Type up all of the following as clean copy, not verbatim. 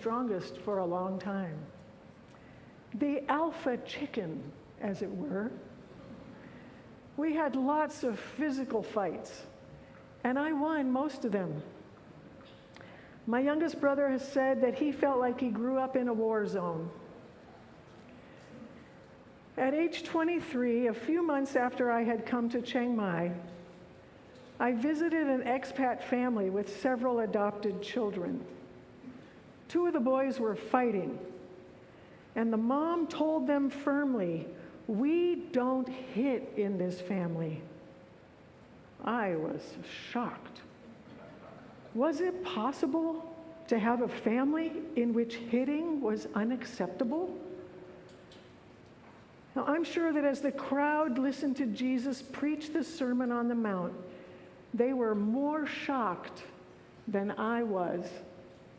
strongest for a long time. The alpha chicken, as it were. We had lots of physical fights, and I won most of them. My youngest brother has said that he felt like he grew up in a war zone. At age 23, a few months after I had come to Chiang Mai, I visited an expat family with several adopted children. Two of the boys were fighting, and the mom told them firmly, "We don't hit in this family." I was shocked. Was it possible to have a family in which hitting was unacceptable? Now, I'm sure that as the crowd listened to Jesus preach the Sermon on the Mount, they were more shocked than I was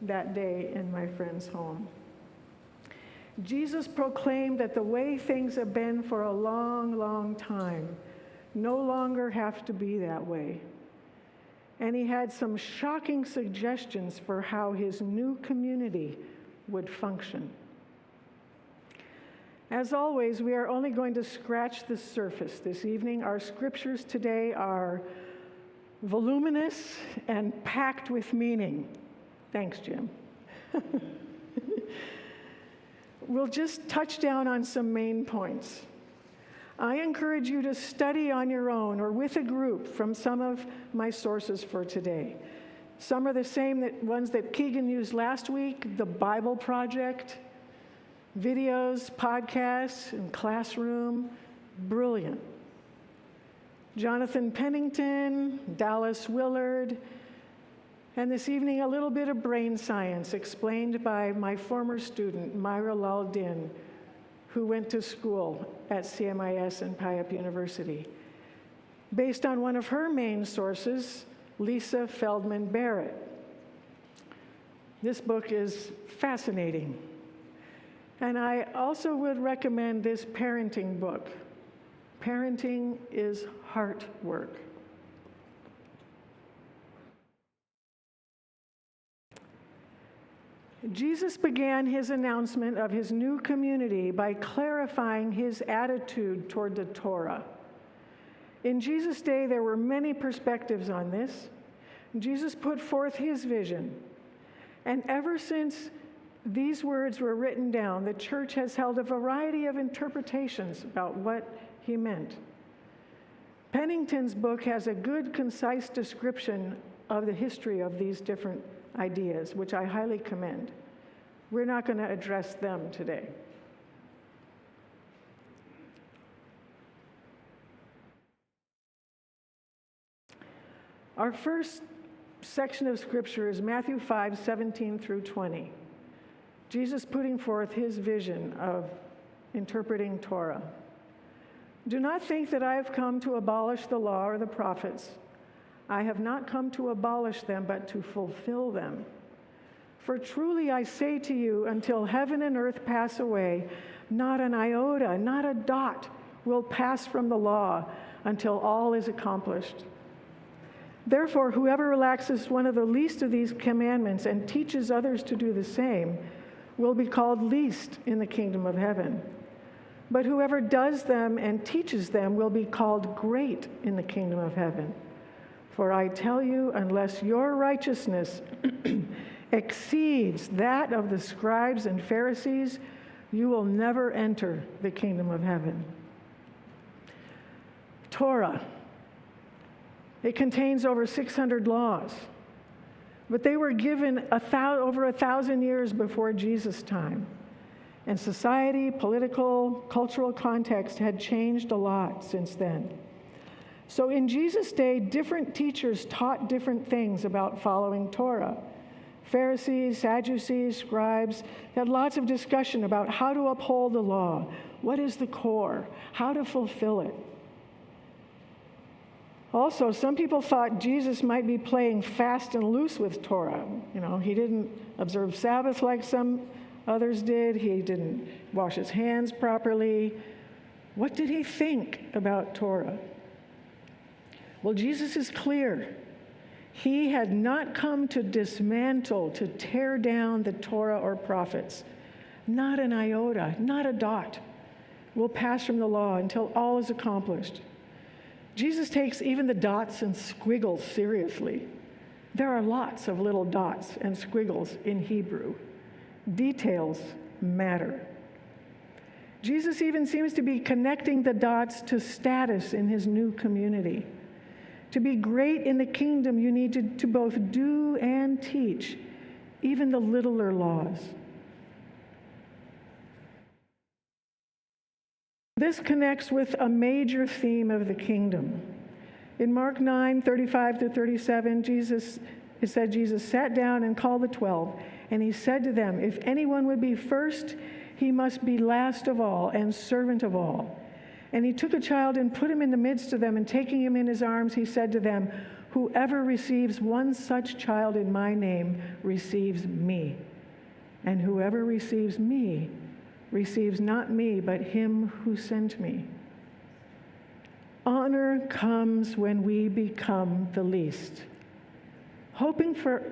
that day in my friend's home. Jesus proclaimed that the way things have been for a long, long time no longer have to be that way. And he had some shocking suggestions for how his new community would function. As always, we are only going to scratch the surface this evening. Our scriptures today are voluminous and packed with meaning. Thanks, Jim. We'll just touch down on some main points. I encourage you to study on your own or with a group from some of my sources for today. Some are the same ones that Keegan used last week, the Bible Project, videos, podcasts, and classroom. Brilliant. Jonathan Pennington, Dallas Willard, and this evening a little bit of brain science explained by my former student, Myra Lal-Din, who went to school at CMIS and Puyallup University, based on one of her main sources, Lisa Feldman Barrett. This book is fascinating. And I also would recommend this parenting book. Parenting is heart work. Jesus began his announcement of his new community by clarifying his attitude toward the Torah. In Jesus' day, there were many perspectives on this. Jesus put forth his vision. And ever since these words were written down, the church has held a variety of interpretations about what he meant. Pennington's book has a good, concise description of the history of these different ideas, which I highly commend. We're not going to address them today. Our first section of scripture is Matthew 5:17 through 20. Jesus putting forth his vision of interpreting Torah. "Do not think that I have come to abolish the law or the prophets. I have not come to abolish them, but to fulfill them. For truly I say to you, until heaven and earth pass away, not an iota, not a dot will pass from the law until all is accomplished. Therefore, whoever relaxes one of the least of these commandments and teaches others to do the same will be called least in the kingdom of heaven. But whoever does them and teaches them will be called great in the kingdom of heaven. For I tell you, unless your righteousness exceeds that of the scribes and Pharisees, you will never enter the kingdom of heaven." Torah. It contains over 600 laws, but they were given over 1,000 years before Jesus' time. And society, political, cultural context had changed a lot since then. So in Jesus' day, different teachers taught different things about following Torah. Pharisees, Sadducees, scribes had lots of discussion about how to uphold the law, what is the core, how to fulfill it. Also, some people thought Jesus might be playing fast and loose with Torah. He didn't observe Sabbath like some others did. He didn't wash his hands properly. What did he think about Torah? Well, Jesus is clear. He had not come to dismantle, to tear down the Torah or prophets. Not an iota, not a dot will pass from the law until all is accomplished. Jesus takes even the dots and squiggles seriously. There are lots of little dots and squiggles in Hebrew. Details matter. Jesus even seems to be connecting the dots to status in his new community. To be great in the kingdom, you need to both do and teach, even the littler laws. This connects with a major theme of the kingdom. In Mark 9:35-37, Jesus sat down and called the 12, and he said to them, "If anyone would be first, he must be last of all and servant of all." And he took a child and put him in the midst of them, and taking him in his arms, he said to them, "Whoever receives one such child in my name receives me. And whoever receives me receives not me, but him who sent me." Honor comes when we become the least. Hoping for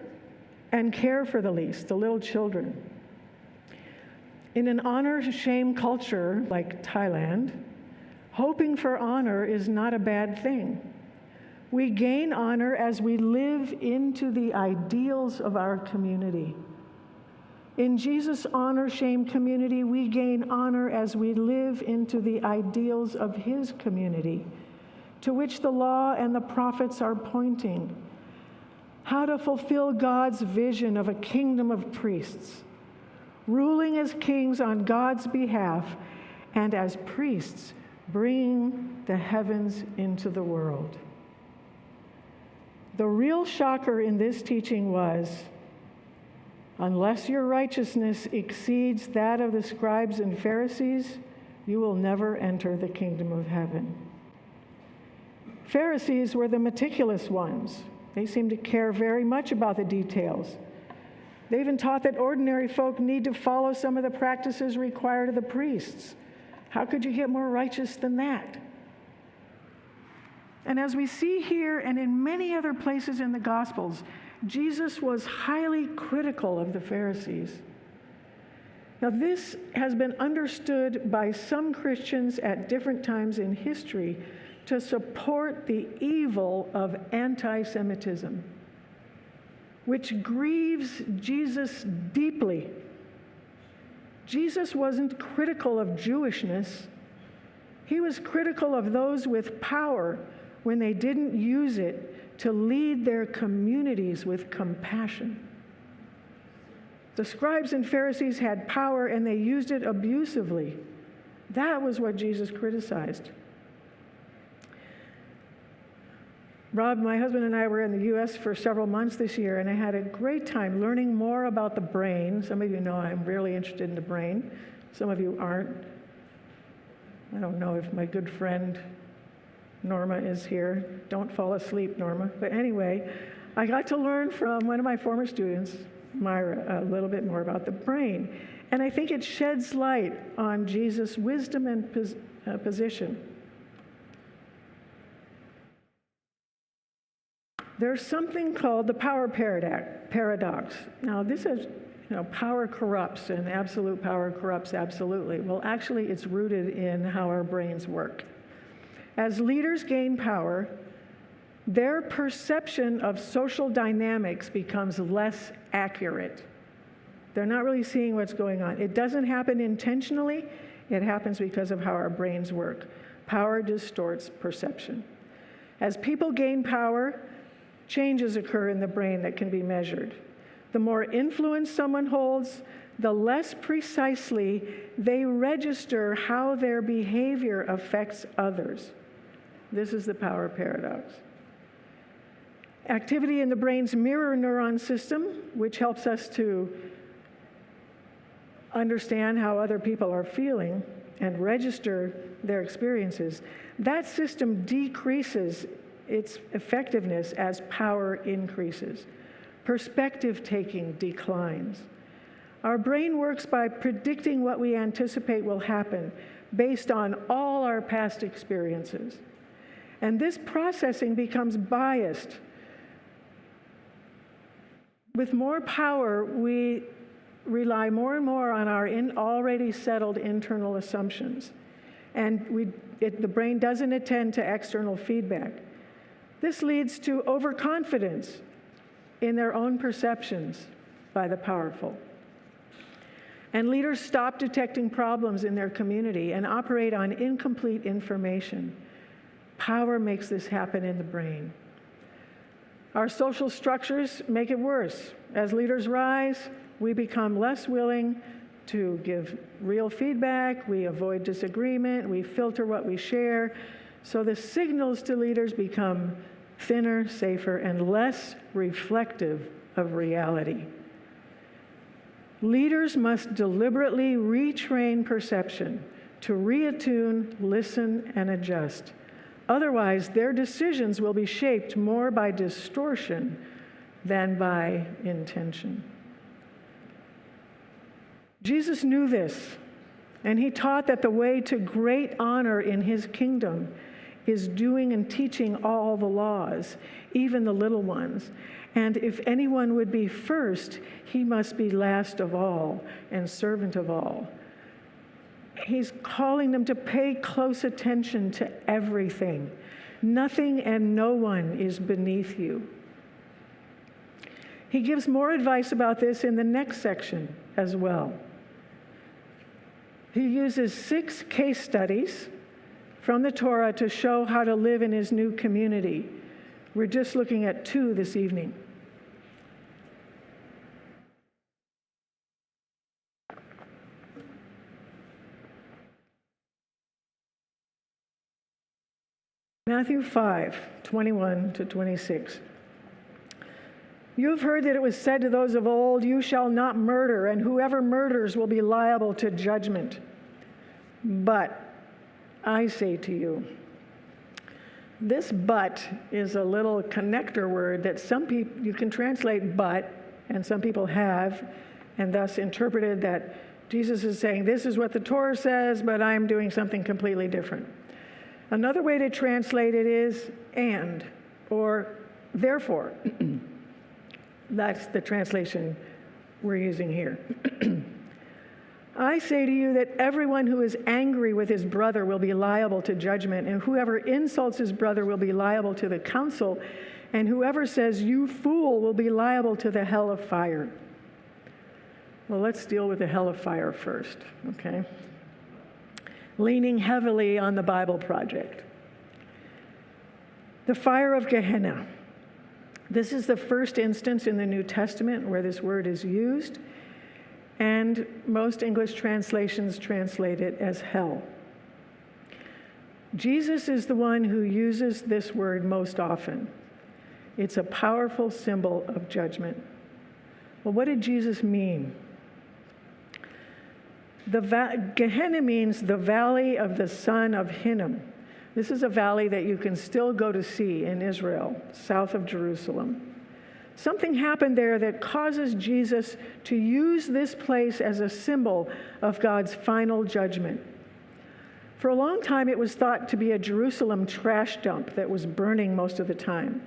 and care for the least, the little children. In an honor-shame culture like Thailand, hoping for honor is not a bad thing. We gain honor as we live into the ideals of our community. In Jesus' honor-shame community, we gain honor as we live into the ideals of his community, to which the law and the prophets are pointing. How to fulfill God's vision of a kingdom of priests, ruling as kings on God's behalf, and as priests, bringing the heavens into the world. The real shocker in this teaching was, unless your righteousness exceeds that of the scribes and Pharisees, you will never enter the kingdom of heaven. Pharisees were the meticulous ones. They seemed to care very much about the details. They even taught that ordinary folk need to follow some of the practices required of the priests. How could you get more righteous than that? And as we see here and in many other places in the Gospels, Jesus was highly critical of the Pharisees. Now, this has been understood by some Christians at different times in history to support the evil of anti-Semitism, which grieves Jesus deeply. Jesus wasn't critical of Jewishness. He was critical of those with power when they didn't use it to lead their communities with compassion. The scribes and Pharisees had power and they used it abusively. That was what Jesus criticized. Rob, my husband, and I were in the U.S. for several months this year, and I had a great time learning more about the brain. Some of you know I'm really interested in the brain. Some of you aren't. I don't know if my good friend Norma is here. Don't fall asleep, Norma. But anyway, I got to learn from one of my former students, Myra, a little bit more about the brain. And I think it sheds light on Jesus' wisdom and position. There's something called the power paradox. Now, this is, power corrupts, and absolute power corrupts absolutely. Well, actually, it's rooted in how our brains work. As leaders gain power, their perception of social dynamics becomes less accurate. They're not really seeing what's going on. It doesn't happen intentionally. It happens because of how our brains work. Power distorts perception. As people gain power, changes occur in the brain that can be measured. The more influence someone holds, the less precisely they register how their behavior affects others. This is the power paradox. Activity in the brain's mirror neuron system, which helps us to understand how other people are feeling and register their experiences, that system decreases its effectiveness as power increases. Perspective taking declines. Our brain works by predicting what we anticipate will happen based on all our past experiences. And this processing becomes biased With more power, we rely more and more on our already settled internal assumptions, and the brain doesn't attend to external feedback. This leads to overconfidence in their own perceptions by the powerful. And leaders stop detecting problems in their community and operate on incomplete information. Power makes this happen in the brain. Our social structures make it worse. As leaders rise, we become less willing to give real feedback, we avoid disagreement, we filter what we share, so the signals to leaders become thinner, safer, and less reflective of reality. Leaders must deliberately retrain perception to reattune, listen, and adjust. Otherwise, their decisions will be shaped more by distortion than by intention. Jesus knew this, and he taught that the way to great honor in his kingdom is doing and teaching all the laws, even the little ones. And if anyone would be first, he must be last of all and servant of all. He's calling them to pay close attention to everything. Nothing and no one is beneath you. He gives more advice about this in the next section as well. He uses 6 case studies from the Torah to show how to live in his new community. We're just looking at 2 this evening. Matthew 5:21-26. You have heard that it was said to those of old, you shall not murder, and whoever murders will be liable to judgment. But I say to you, this but is a little connector word that some people, you can translate but, and some people have, and thus interpreted that Jesus is saying, this is what the Torah says, but I'm doing something completely different. Another way to translate it is and, or therefore. That's the translation we're using here. I say to you that everyone who is angry with his brother will be liable to judgment, and whoever insults his brother will be liable to the council, and whoever says, you fool, will be liable to the hell of fire. Well, let's deal with the hell of fire first, okay? Leaning heavily on the Bible Project. The fire of Gehenna. This is the first instance in the New Testament where this word is used, and most English translations translate it as hell. Jesus is the one who uses this word most often. It's a powerful symbol of judgment. Well, what did Jesus mean? Gehenna means the valley of the son of Hinnom. This is a valley that you can still go to see in Israel, south of Jerusalem. Something happened there that causes Jesus to use this place as a symbol of God's final judgment. For a long time, it was thought to be a Jerusalem trash dump that was burning most of the time.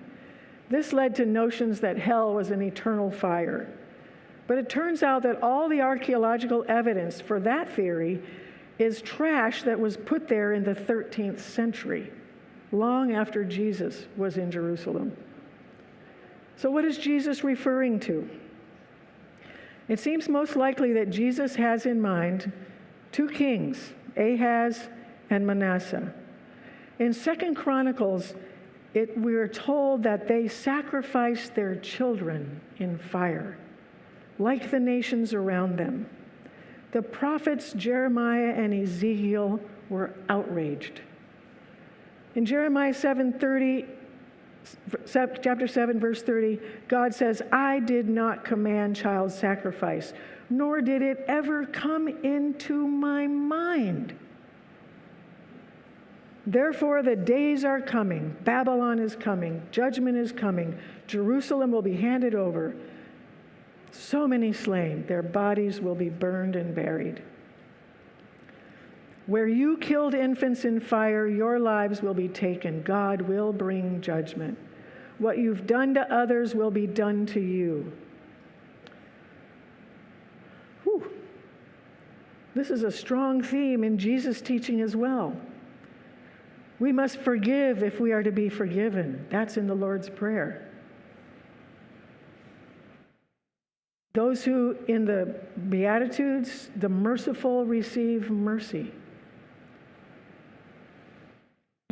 This led to notions that hell was an eternal fire. But it turns out that all the archaeological evidence for that theory is trash that was put there in the 13th century, long after Jesus was in Jerusalem. So what is Jesus referring to? It seems most likely that Jesus has in mind 2 kings, Ahaz and Manasseh. In 2 Chronicles, we are told that they sacrificed their children in fire, like the nations around them. The prophets Jeremiah and Ezekiel were outraged. In Jeremiah chapter 7, verse 30, God says, I did not command child sacrifice, nor did it ever come into my mind. Therefore, the days are coming. Babylon is coming. Judgment is coming. Jerusalem will be handed over. So many slain, their bodies will be burned and buried. Where you killed infants in fire, your lives will be taken. God will bring judgment. What you've done to others will be done to you. This is a strong theme in Jesus' teaching as well. We must forgive if we are to be forgiven. That's in the Lord's Prayer. Those who, in the Beatitudes, the merciful receive mercy.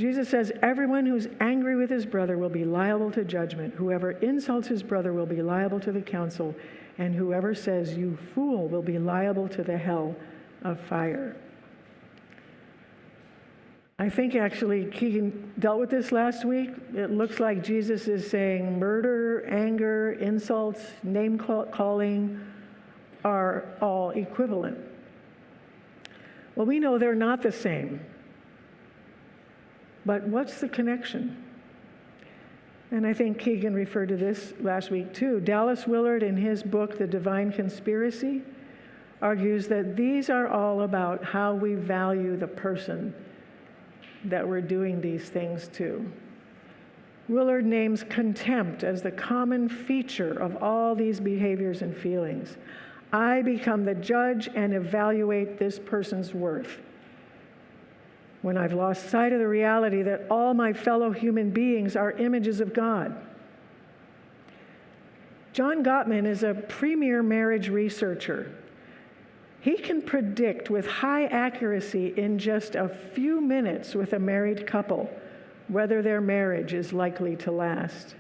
Jesus says, everyone who's angry with his brother will be liable to judgment. Whoever insults his brother will be liable to the council. And whoever says, you fool, will be liable to the hell of fire. I think actually Keegan dealt with this last week. It looks like Jesus is saying murder, anger, insults, name calling are all equivalent. Well, we know they're not the same. But what's the connection? And I think Keegan referred to this last week too. Dallas Willard, in his book, The Divine Conspiracy, argues that these are all about how we value the person that we're doing these things to. Willard names contempt as the common feature of all these behaviors and feelings. I become the judge and evaluate this person's worth, when I've lost sight of the reality that all my fellow human beings are images of God. John Gottman is a premier marriage researcher. He can predict with high accuracy in just a few minutes with a married couple whether their marriage is likely to last.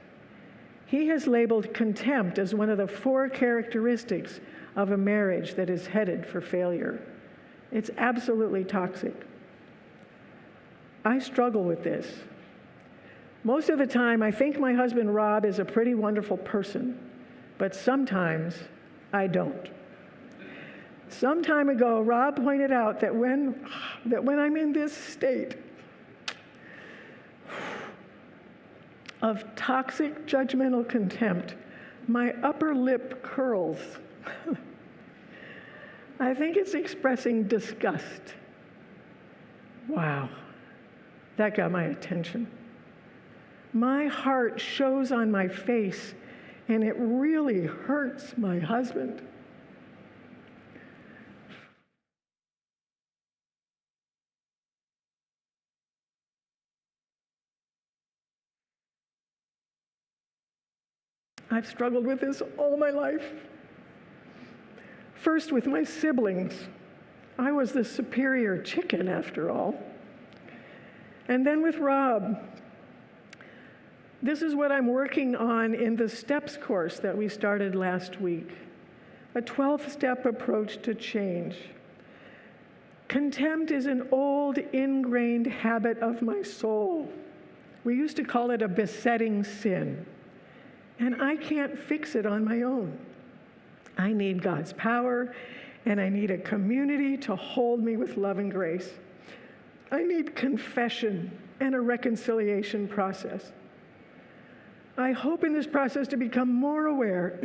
He has labeled contempt as one of the 4 characteristics of a marriage that is headed for failure. It's absolutely toxic. I struggle with this. Most of the time, I think my husband Rob is a pretty wonderful person, but sometimes I don't. Some time ago, Rob pointed out that when I'm in this state of toxic judgmental contempt, my upper lip curls. I think it's expressing disgust. Wow. That got my attention. My heart shows on my face, and it really hurts my husband. I've struggled with this all my life. First with my siblings. I was the superior chicken, after all. And then with Rob. This is what I'm working on in the STEPS course that we started last week, a 12-step approach to change. Contempt is an old, ingrained habit of my soul. We used to call it a besetting sin, and I can't fix it on my own. I need God's power, and I need a community to hold me with love and grace. I need confession and a reconciliation process. I hope in this process to become more aware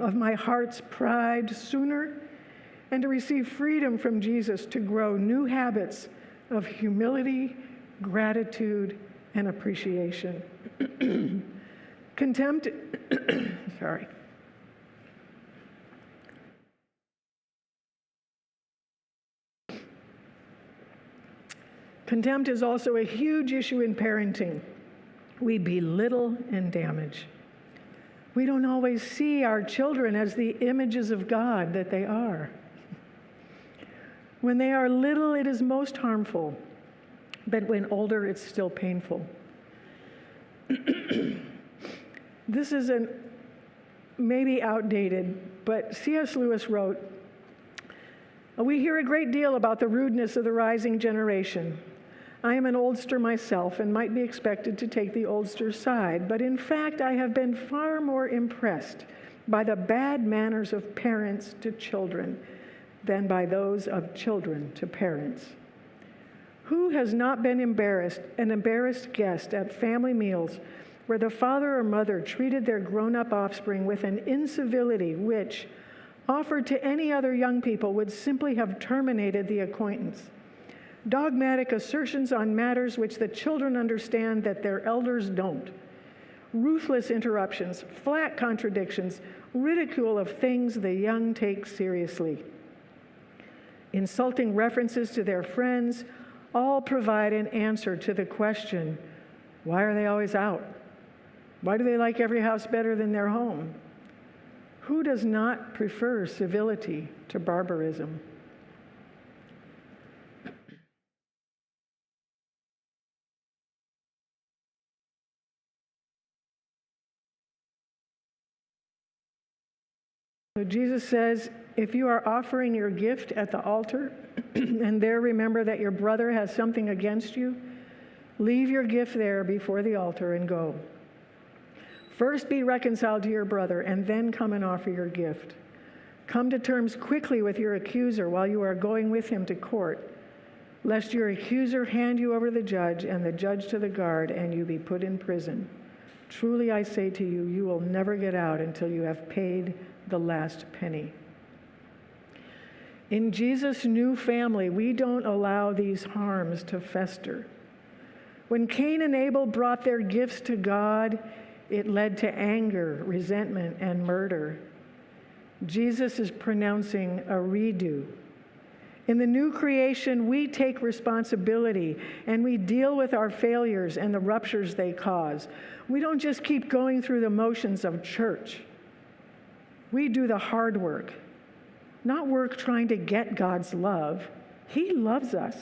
of my heart's pride sooner and to receive freedom from Jesus to grow new habits of humility, gratitude, and appreciation. Contempt, sorry. Contempt is also a huge issue in parenting. We belittle and damage. We don't always see our children as the images of God that they are. When they are little, it is most harmful, but when older, it's still painful. This is maybe outdated, but C.S. Lewis wrote, "We hear a great deal about the rudeness of the rising generation. I am an oldster myself and might be expected to take the oldster side, but in fact, I have been far more impressed by the bad manners of parents to children than by those of children to parents. Who has not been an embarrassed guest at family meals where the father or mother treated their grown-up offspring with an incivility which, offered to any other young people, would simply have terminated the acquaintance? Dogmatic assertions on matters which the children understand that their elders don't. Ruthless interruptions, flat contradictions, ridicule of things the young take seriously. Insulting references to their friends all provide an answer to the question, why are they always out? Why do they like every house better than their home? Who does not prefer civility to barbarism? So Jesus says, if you are offering your gift at the altar and there remember that your brother has something against you, leave your gift there before the altar and go. First be reconciled to your brother and then come and offer your gift. Come to terms quickly with your accuser while you are going with him to court, lest your accuser hand you over to the judge and the judge to the guard and you be put in prison. Truly I say to you, you will never get out until you have paid the last penny. In Jesus' new family, we don't allow these harms to fester. When Cain and Abel brought their gifts to God, it led to anger, resentment, and murder. Jesus is pronouncing a redo. In the new creation, we take responsibility and we deal with our failures and the ruptures they cause. We don't just keep going through the motions of church. We do the hard work, not work trying to get God's love. He loves us,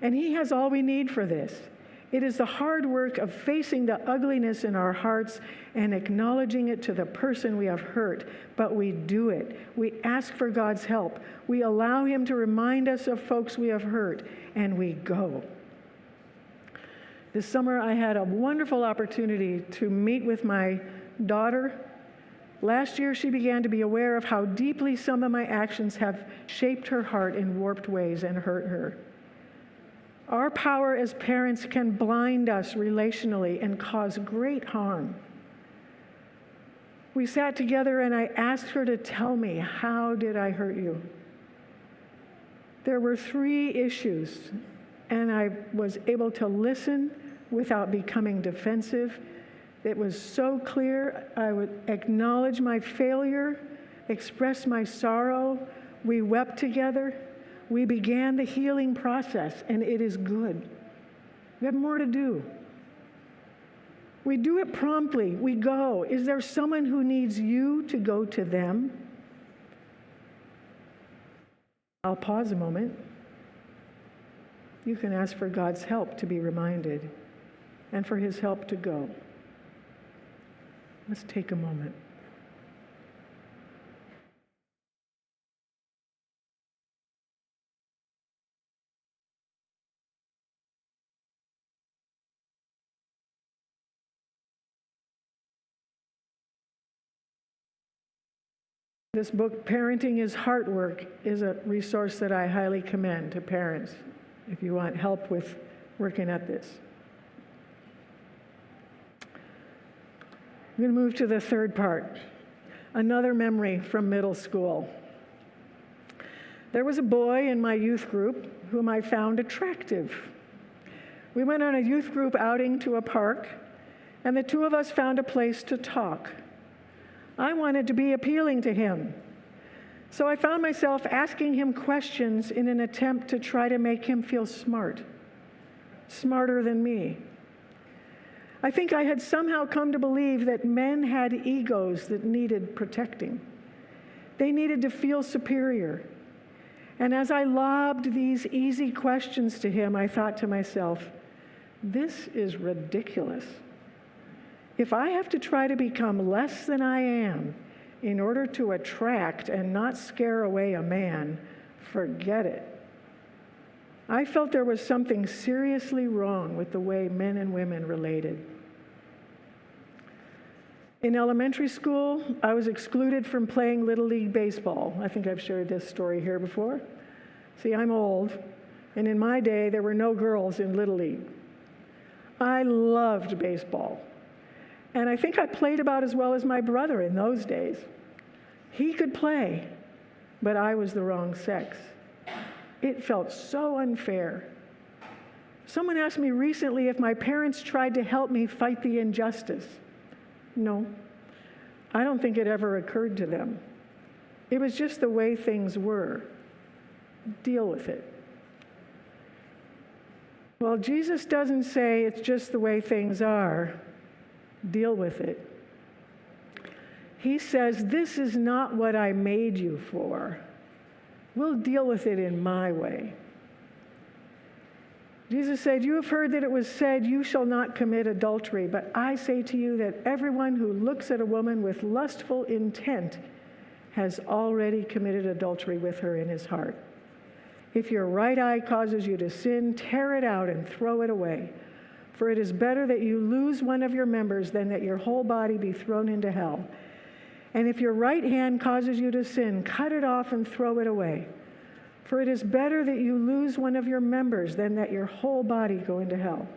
and He has all we need for this. It is the hard work of facing the ugliness in our hearts and acknowledging it to the person we have hurt, but we do it. We ask for God's help. We allow Him to remind us of folks we have hurt, and we go. This summer, I had a wonderful opportunity to meet with my daughter. Last year, she began to be aware of how deeply some of my actions have shaped her heart in warped ways and hurt her. Our power as parents can blind us relationally and cause great harm. We sat together and I asked her to tell me, how did I hurt you? There were 3 issues, and I was able to listen without becoming defensive. It was so clear. I would acknowledge my failure, express my sorrow. We wept together. We began the healing process, and it is good. We have more to do. We do it promptly. We go. Is there someone who needs you to go to them? I'll pause a moment. You can ask for God's help to be reminded and for His help to go. Let's take a moment. This book, Parenting is Heart Work, is a resource that I highly commend to parents if you want help with working at this. I'm going to move to the third part. Another memory from middle school. There was a boy in my youth group whom I found attractive. We went on a youth group outing to a park, and the 2 of us found a place to talk. I wanted to be appealing to him, so I found myself asking him questions in an attempt to try to make him feel smart, smarter than me. I think I had somehow come to believe that men had egos that needed protecting. They needed to feel superior. And as I lobbed these easy questions to him, I thought to myself, this is ridiculous. If I have to try to become less than I am in order to attract and not scare away a man, forget it. I felt there was something seriously wrong with the way men and women related. In elementary school, I was excluded from playing Little League baseball. I think I've shared this story here before. See, I'm old, and in my day, there were no girls in Little League. I loved baseball. And I think I played about as well as my brother in those days. He could play, but I was the wrong sex. It felt so unfair. Someone asked me recently if my parents tried to help me fight the injustice. No, I don't think it ever occurred to them. It was just the way things were. deal with it. Well, Jesus doesn't say it's just the way things are, deal with it. He says, this is not what I made you for. We'll deal with it in my way. Jesus said, you have heard that it was said, you shall not commit adultery. But I say to you that everyone who looks at a woman with lustful intent has already committed adultery with her in his heart. If your right eye causes you to sin, tear it out and throw it away. For it is better that you lose one of your members than that your whole body be thrown into hell. And if your right hand causes you to sin, cut it off and throw it away. For it is better that you lose one of your members than that your whole body go into hell.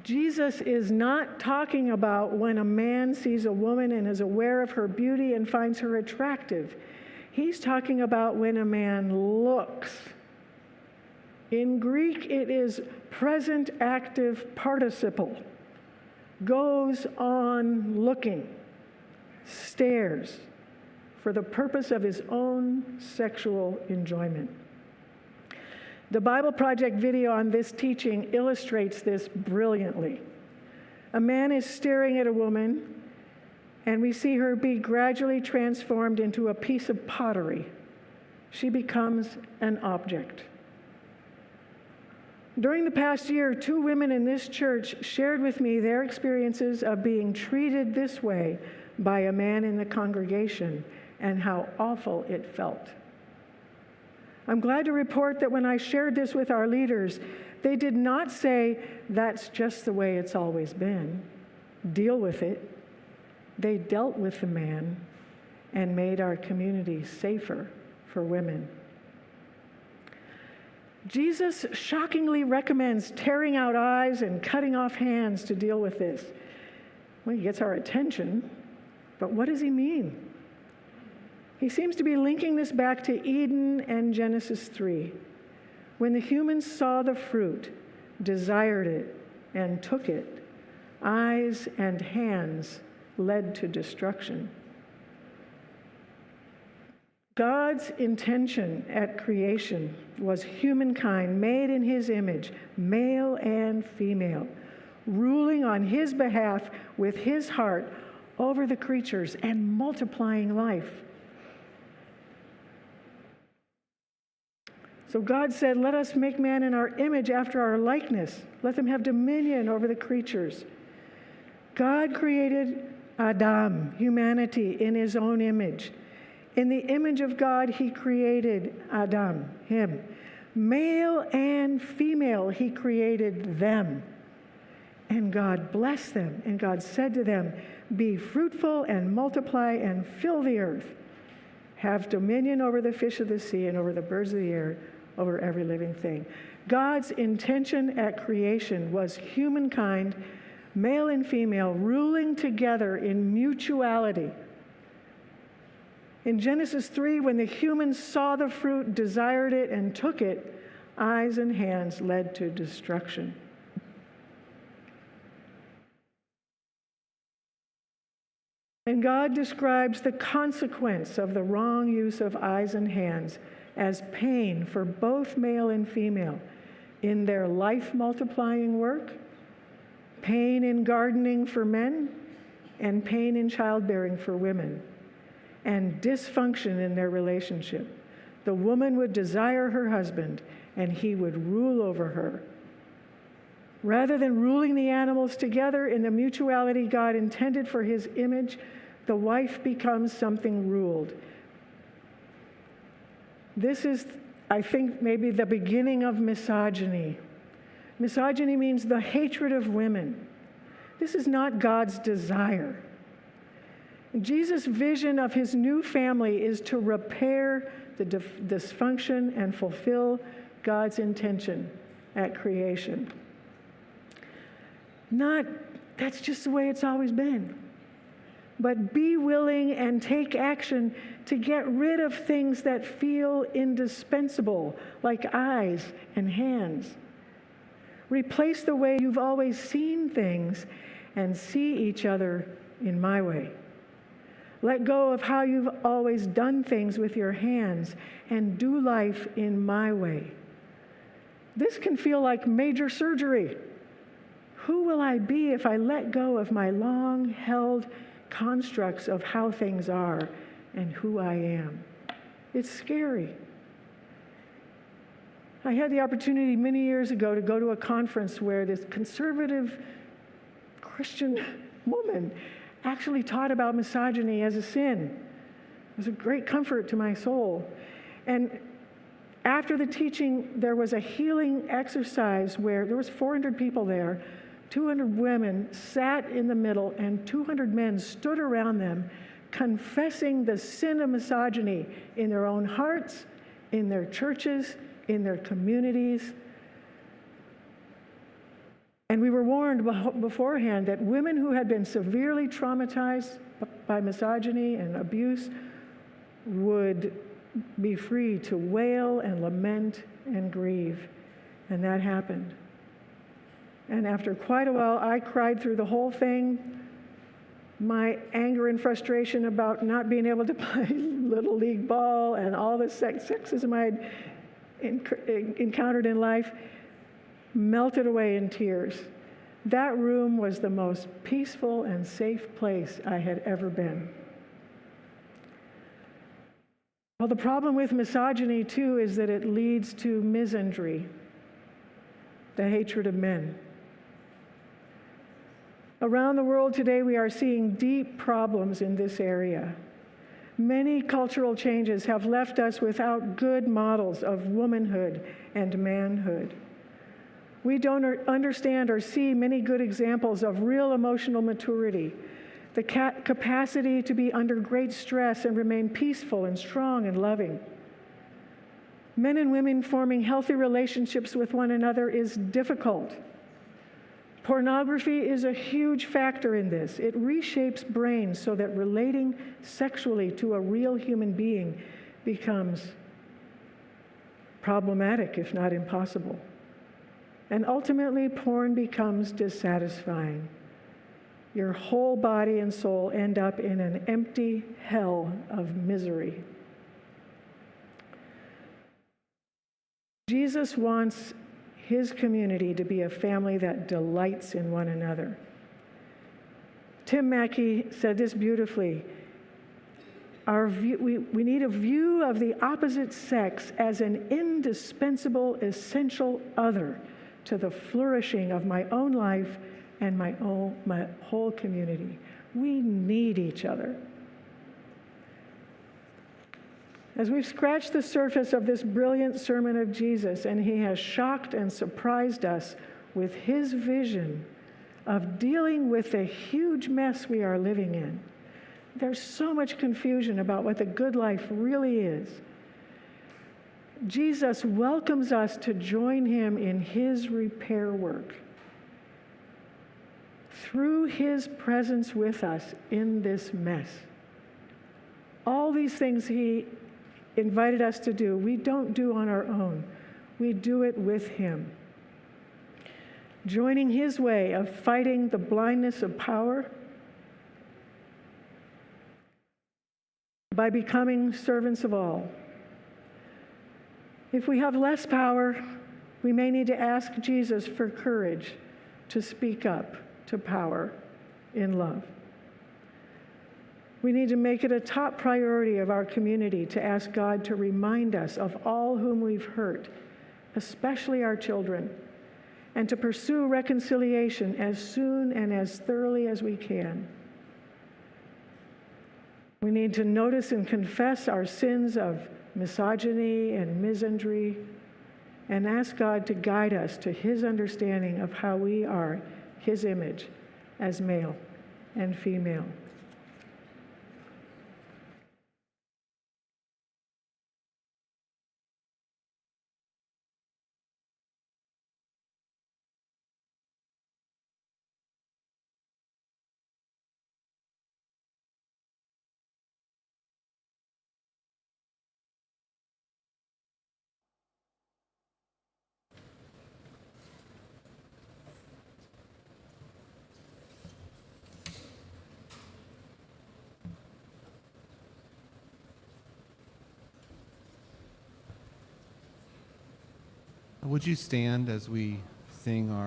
Jesus is not talking about when a man sees a woman and is aware of her beauty and finds her attractive. He's talking about when a man looks. In Greek, it is present active participle. Goes on looking, stares, for the purpose of his own sexual enjoyment. The Bible Project video on this teaching illustrates this brilliantly. A man is staring at a woman, and we see her be gradually transformed into a piece of pottery. She becomes an object. During the past year, 2 women in this church shared with me their experiences of being treated this way by a man in the congregation and how awful it felt. I'm glad to report that when I shared this with our leaders, they did not say, that's just the way it's always been. Deal with it. They dealt with the man and made our community safer for women. Jesus shockingly recommends tearing out eyes and cutting off hands to deal with this. Well, he gets our attention, but what does he mean? He seems to be linking this back to Eden and Genesis 3. When the humans saw the fruit, desired it, and took it, eyes and hands led to destruction. God's intention at creation was humankind made in his image, male and female, ruling on his behalf with his heart over the creatures and multiplying life. So God said, let us make man in our image after our likeness. Let them have dominion over the creatures. God created Adam, humanity, in his own image. In the image of God, he created Adam, him. Male and female, he created them. And God blessed them. And God said to them, be fruitful and multiply and fill the earth. Have dominion over the fish of the sea and over the birds of the air, over every living thing. God's intention at creation was humankind, male and female, ruling together in mutuality. In Genesis 3, when the humans saw the fruit, desired it, and took it, eyes and hands led to destruction. And God describes the consequence of the wrong use of eyes and hands as pain for both male and female in their life-multiplying work, pain in gardening for men, and pain in childbearing for women, and dysfunction in their relationship. The woman would desire her husband, and he would rule over her. Rather than ruling the animals together in the mutuality God intended for his image, the wife becomes something ruled. This is, I think, maybe the beginning of misogyny. Misogyny means the hatred of women. This is not God's desire. Jesus' vision of his new family is to repair the dysfunction and fulfill God's intention at creation. Not, that's just the way it's always been. But be willing and take action to get rid of things that feel indispensable, like eyes and hands. Replace the way you've always seen things and see each other in my way. Let go of how you've always done things with your hands and do life in my way. This can feel like major surgery. Who will I be if I let go of my long-held constructs of how things are and who I am? It's scary. I had the opportunity many years ago to go to a conference where this conservative Christian woman actually taught about misogyny as a sin. It was a great comfort to my soul. And after the teaching, there was a healing exercise where there was 400 people there. 200 women sat in the middle, and 200 men stood around them, confessing the sin of misogyny in their own hearts, in their churches, in their communities. And we were warned beforehand that women who had been severely traumatized by misogyny and abuse would be free to wail and lament and grieve. And that happened. And after quite a while, I cried through the whole thing. My anger and frustration about not being able to play Little League ball and all the sexism I had encountered in life melted away in tears. That room was the most peaceful and safe place I had ever been. Well, the problem with misogyny, too, is that it leads to misandry, the hatred of men. Around the world today, we are seeing deep problems in this area. Many cultural changes have left us without good models of womanhood and manhood. We don't understand or see many good examples of real emotional maturity, the capacity to be under great stress and remain peaceful and strong and loving. Men and women forming healthy relationships with one another is difficult. Pornography is a huge factor in this. It reshapes brains so that relating sexually to a real human being becomes problematic, if not impossible. And ultimately, porn becomes dissatisfying. Your whole body and soul end up in an empty hell of misery. Jesus wants his community to be a family that delights in one another. Tim Mackey said this beautifully. We need a view of the opposite sex as an indispensable, essential other to the flourishing of my own life and my whole community. We need each other. As we've scratched the surface of this brilliant sermon of Jesus, and he has shocked and surprised us with his vision of dealing with the huge mess we are living in, there's so much confusion about what the good life really is. Jesus welcomes us to join him in his repair work. Through his presence with us in this mess. All these things he invited us to do, we don't do on our own. We do it with him. Joining his way of fighting the blindness of power by becoming servants of all. If we have less power, we may need to ask Jesus for courage to speak up to power in love. We need to make it a top priority of our community to ask God to remind us of all whom we've hurt, especially our children, and to pursue reconciliation as soon and as thoroughly as we can. We need to notice and confess our sins of misogyny and misandry, and ask God to guide us to his understanding of how we are his image as male and female. Would you stand as we sing our